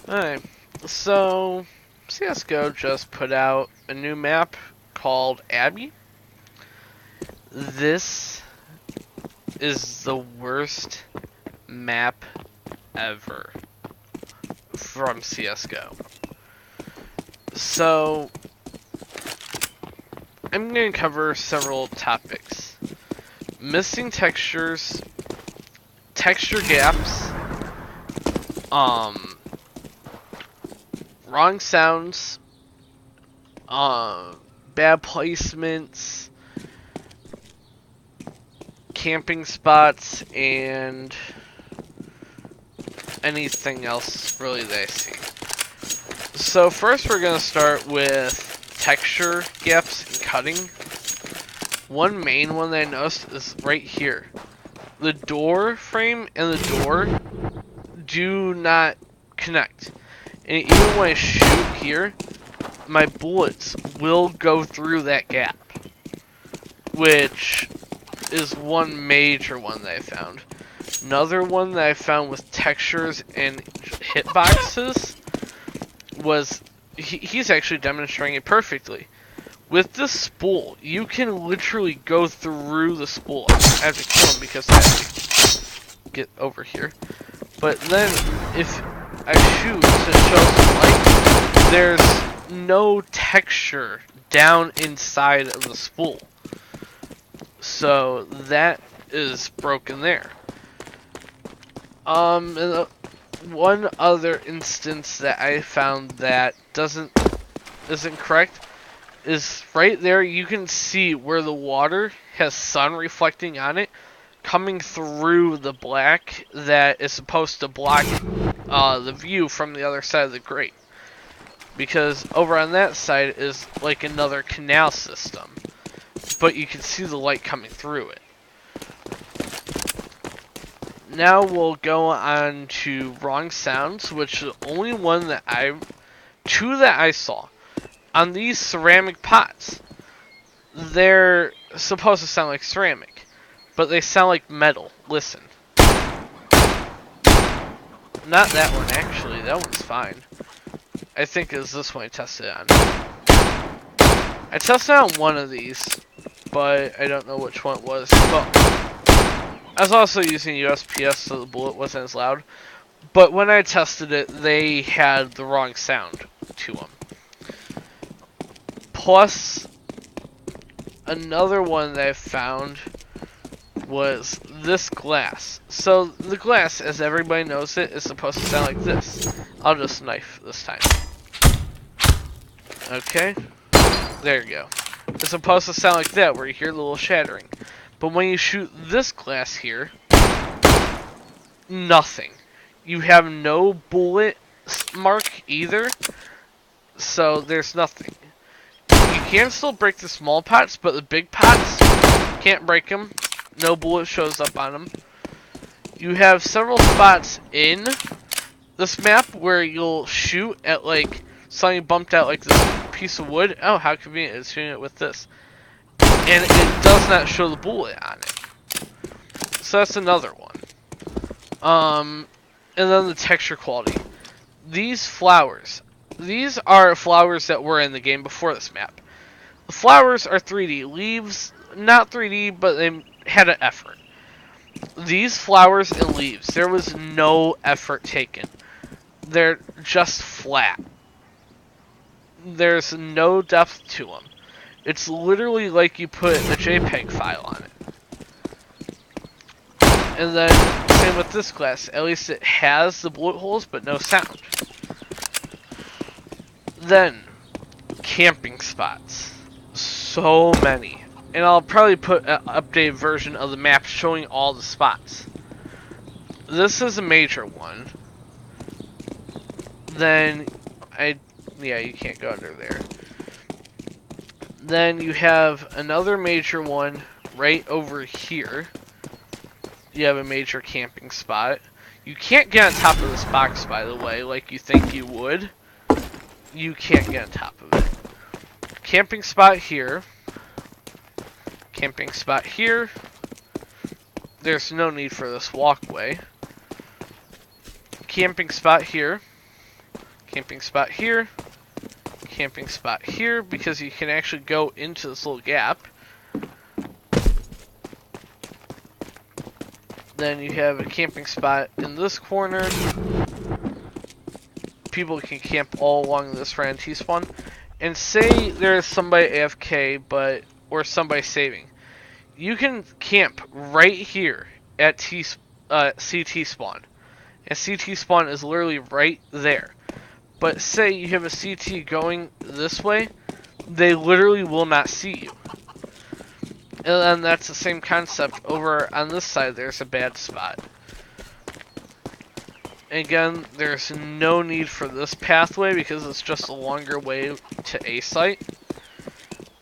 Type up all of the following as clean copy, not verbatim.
Alright, so CSGO just put out a new map called Abbey. This is the worst map ever from CSGO. So, I'm going to cover several topics. Missing textures, texture gaps, wrong sounds, bad placements, camping spots, and anything else really that I see. So first we're going to start with texture gaps and cutting. One main one that I noticed is right here. The door frame and the door do not connect. And even when I shoot here, my bullets will go through that gap. Which is one major one that I found. Another one that I found with textures and hitboxes was, he's actually demonstrating it perfectly. With this spool, you can literally go through the spool. I have to kill him because I have to get over here. But then, if I shoot to show some light, there's no texture down inside of the spool. So that is broken there. And one other instance that I found that isn't correct is right there. You can see where the water has sun reflecting on it, coming through the black that is supposed to block the view from the other side of the grate. Because over on that side is like another canal system, but you can see the light coming through it. Now we'll go on to wrong sounds, which is the only one that two that I saw. On these ceramic pots, they're supposed to sound like ceramic, but they sound like metal. Listen. Not that one, actually. That one's fine. I think it was this one I tested it on. I tested on one of these, but I don't know which one it was. Well, I was also using USPS, so the bullet wasn't as loud. But when I tested it, they had the wrong sound to them. Plus, another one that I found was this glass. So, the glass, as everybody knows it, is supposed to sound like this. I'll just knife this time. Okay. There you go. It's supposed to sound like that, where you hear the little shattering. But when you shoot this glass here, nothing. You have no bullet mark either, so there's nothing. You can still break the small pots, but the big pots, can't break them. No bullet shows up on them. You have several spots in this map where you'll shoot at like something bumped out like this piece of wood. Oh, how convenient it's shooting it with this. And it does not show the bullet on it. So that's another one. And then the texture quality. These flowers. These are flowers that were in the game before this map. The flowers are 3D. Leaves, not 3D, but they had an effort. These flowers and leaves, there was no effort taken. They're just flat. There's no depth to them. It's literally like you put a JPEG file on it. And then, same with this glass. At least it has the bullet holes, but no sound. Then, camping spots. So many. And I'll probably put an updated version of the map showing all the spots. This is a major one. Then, yeah, you can't go under there. Then you have another major one right over here. You have a major camping spot. You can't get on top of this box, by the way, like you think you would. You can't get on top of it. Camping spot here. Camping spot here. There's no need for this walkway. Camping spot here. camping spot here, camping spot here, because you can actually go into this little gap. Then you have a camping spot in this corner. People can camp all along this right on T-spawn. And say there's somebody AFK, or somebody saving. You can camp right here at CT spawn. And CT spawn is literally right there. But say you have a CT going this way, they literally will not see you. And then that's the same concept over on this side. There's a bad spot. Again, there's no need for this pathway because it's just a longer way to A site.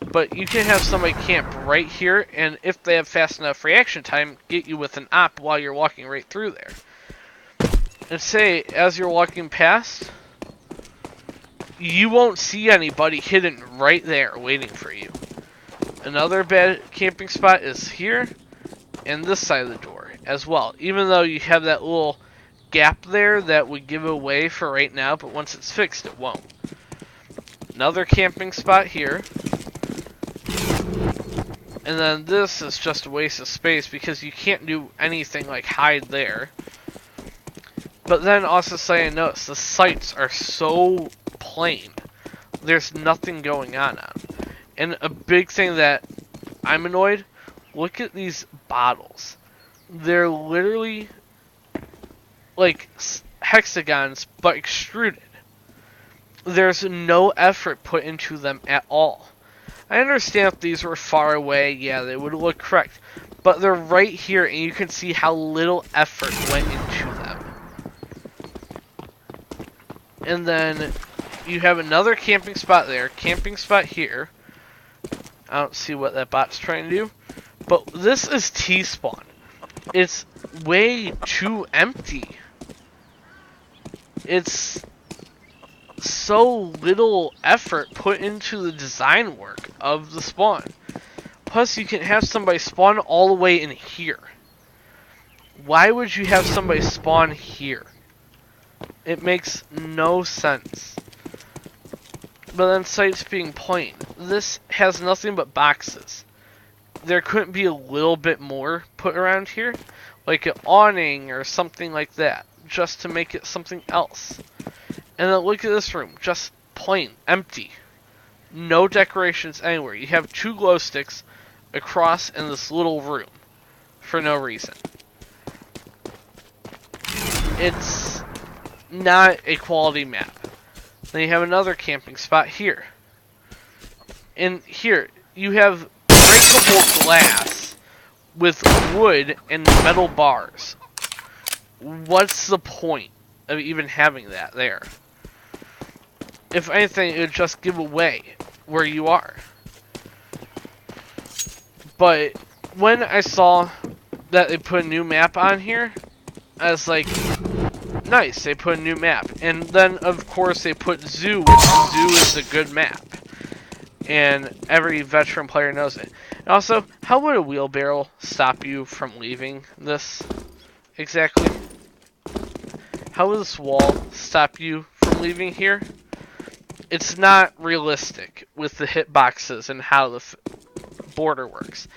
But you can have somebody camp right here, and if they have fast enough reaction time, get you with an op while you're walking right through there. And say, as you're walking past, you won't see anybody hidden right there waiting for you. Another bad camping spot is here, and this side of the door as well. Even though you have that little gap there that would give away for right now, but once it's fixed, it won't. Another camping spot here. And then this is just a waste of space because you can't do anything like hide there. But then also say, notice the sites are so plain. There's nothing going on. And a big thing that I'm annoyed, look at these bottles. They're literally like hexagons, but extruded. There's no effort put into them at all. I understand if these were far away, yeah, they would look correct. But they're right here, and you can see how little effort went into them. And then you have another camping spot there, camping spot here. I don't see what that bot's trying to do. But this is T-spawn. It's way too empty. It's so little effort put into the design work of the spawn. Plus, you can have somebody spawn all the way in here. Why would you have somebody spawn here? It makes no sense. But then sites being plain. This has nothing but boxes. There couldn't be a little bit more put around here? Like an awning or something like that. Just to make it something else. And then look at this room. Just plain. Empty. No decorations anywhere. You have 2 glow sticks across in this little room. For no reason. It's not a quality map. Then you have another camping spot here. And here, you have breakable glass with wood and metal bars. What's the point of even having that there? If anything, it would just give away where you are. But when I saw that they put a new map on here, I was like, nice, they put a new map. And then, of course, they put Zoo, which Zoo is a good map. And every veteran player knows it. And also, how would a wheelbarrow stop you from leaving this exactly? How would this wall stop you from leaving here? It's not realistic with the hitboxes and how the border works.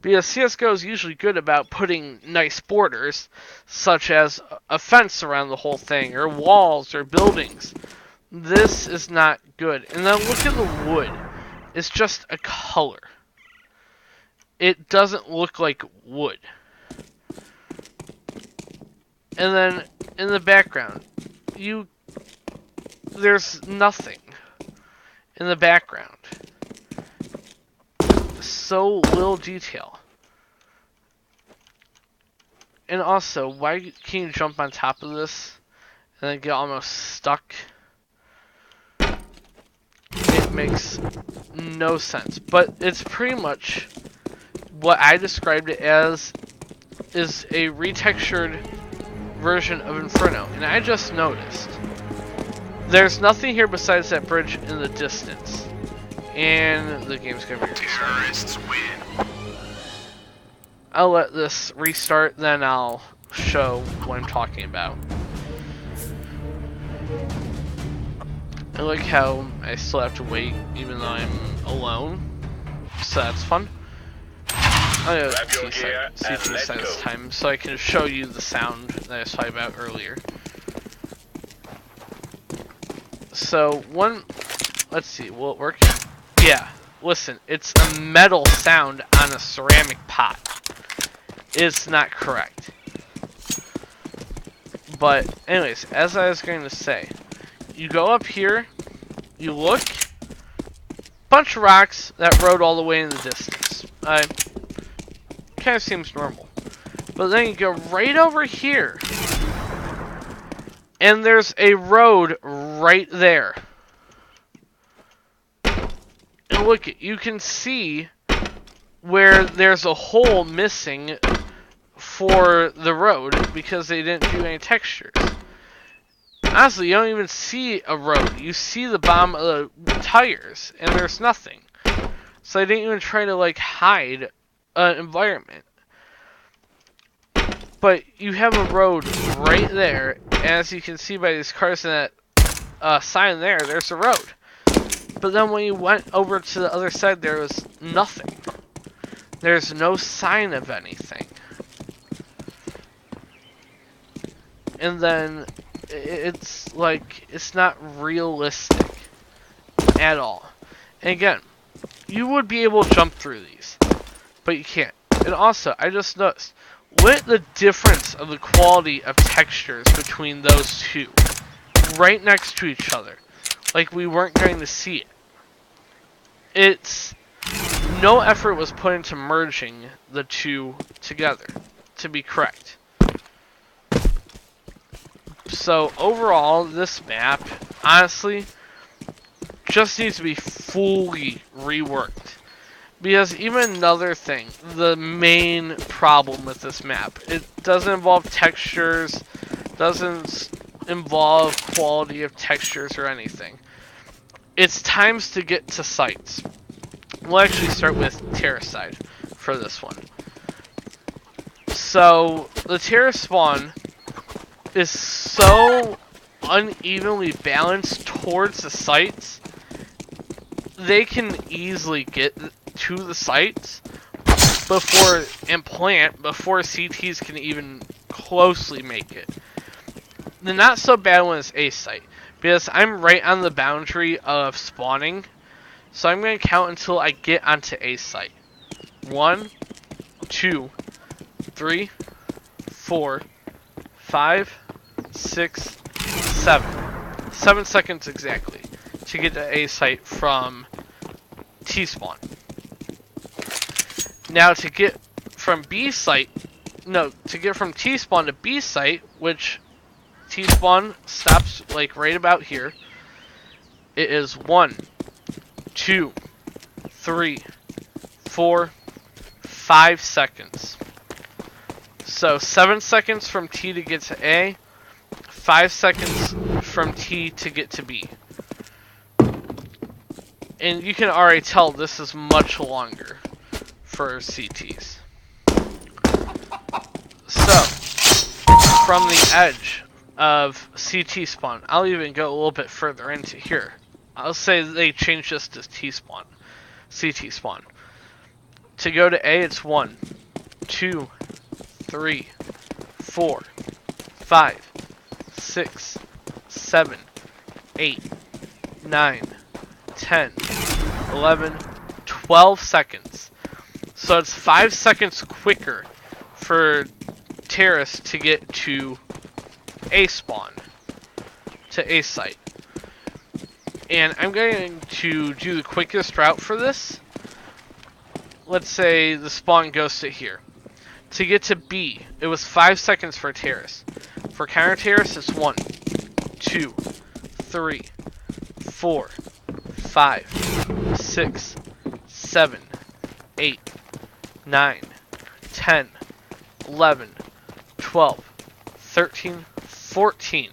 Because CSGO is usually good about putting nice borders, such as a fence around the whole thing, or walls, or buildings. This is not good. And then look at the wood. It's just a color. It doesn't look like wood. And then, in the background, there's nothing in the background. So little detail. And also, why can you jump on top of this and then get almost stuck? It makes no sense. But it's pretty much what I described it as is a retextured version of Inferno. And I just noticed there's nothing here besides that bridge in the distance. And the game's gonna be terrorists win. I'll let this restart, then I'll show what I'm talking about. I like how I still have to wait even though I'm alone. So that's fun. I'm gonna CT side this time so I can show you the sound that I was talking about earlier. So let's see, will it work? Yeah, listen, it's a metal sound on a ceramic pot. It's not correct. But anyways, as I was going to say, you go up here, you look, bunch of rocks that rode all the way in the distance. Kind of seems normal. But then you go right over here, and there's a road right there. And look, you can see where there's a hole missing for the road because they didn't do any textures. Honestly, you don't even see a road. You see the bottom of the tires, and there's nothing. So I didn't even try to like hide an environment. But you have a road right there, and as you can see by these cars and that sign there, there's a road. But then when you went over to the other side, there was nothing. There's no sign of anything. And then it's like, it's not realistic at all. And again, you would be able to jump through these, but you can't. And also, I just noticed, look at the difference of the quality of textures between those two. Right next to each other. Like we weren't going to see it. It's... no effort was put into merging the two together, to be correct. So overall, this map, honestly, just needs to be fully reworked. Because even another thing, the main problem with this map, it doesn't involve textures, doesn't involve quality of textures or anything. It's times to get to sites. We'll actually start with terrace side for this one. So, the terrace spawn is so unevenly balanced towards the sites, they can easily get to the sites and plant before CTs can even closely make it. The not so bad one is A site, because I'm right on the boundary of spawning, so I'm going to count until I get onto A site. 1, 2, 3, 4, 5, 6, 7. 7 seconds exactly to get to A site from T spawn. Now to get from T spawn to B site, which T spawn stops like right about here, it is 1, 2, 3, 4, 5 seconds. So 7 seconds from T to get to A, 5 seconds from T to get to B. And you can already tell this is much longer for CTs. So, from the edge of CT spawn, I'll even go a little bit further into here. I'll say they changed this to T spawn, CT spawn. To go to A, it's 1, 2, 3, 4, 5, 6, 7, 8, 9, 10, 11, 12 seconds. So it's 5 seconds quicker for terrace to get to A spawn, to A site. And I'm going to do the quickest route for this. Let's say the spawn goes to here. To get to B, it was 5 seconds for terrace. For counter terrace, it's 1, 2, 3, 4, 5, 6, 7, 8, 9, 10, 11, 12, 13, 14.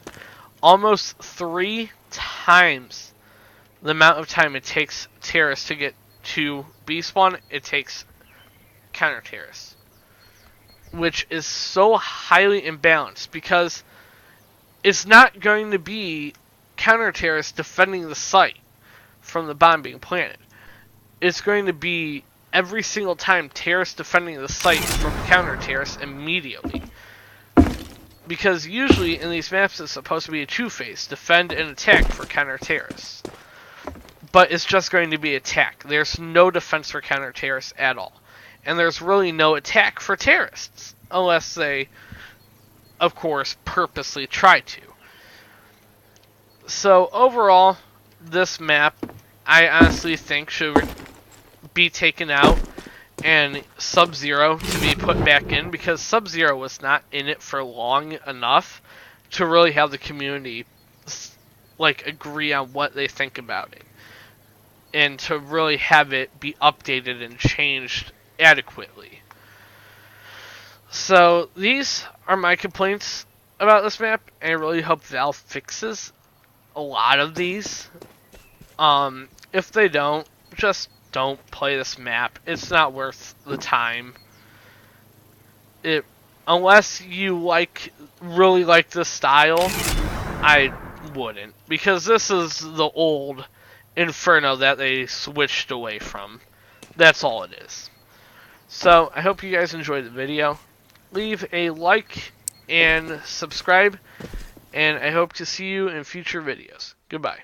Almost 3 times the amount of time it takes terrace to get to B spawn, it takes counter terrace. Which is so highly imbalanced because it's not going to be counter-terrorists defending the site from the bomb being planted. It's going to be every single time terrorists defending the site from counter-terrorists immediately. Because usually in these maps it's supposed to be a two-phase, defend and attack for counter-terrorists. But it's just going to be attack. There's no defense for counter-terrorists at all. And there's really no attack for terrorists. Unless they, of course, purposely try to. So overall, this map, I honestly think should be taken out and Sub-Zero to be put back in, because Sub-Zero was not in it for long enough to really have the community agree on what they think about it, and to really have it be updated and changed adequately. So these are my complaints about this map, and I really hope Valve fixes a lot of these. If they don't, just don't play this map. It's not worth the time. Unless you really like this style, I wouldn't, because this is the old Inferno that they switched away from. That's all it is. So I hope you guys enjoyed the video. Leave a like and subscribe, and I hope to see you in future videos. Goodbye.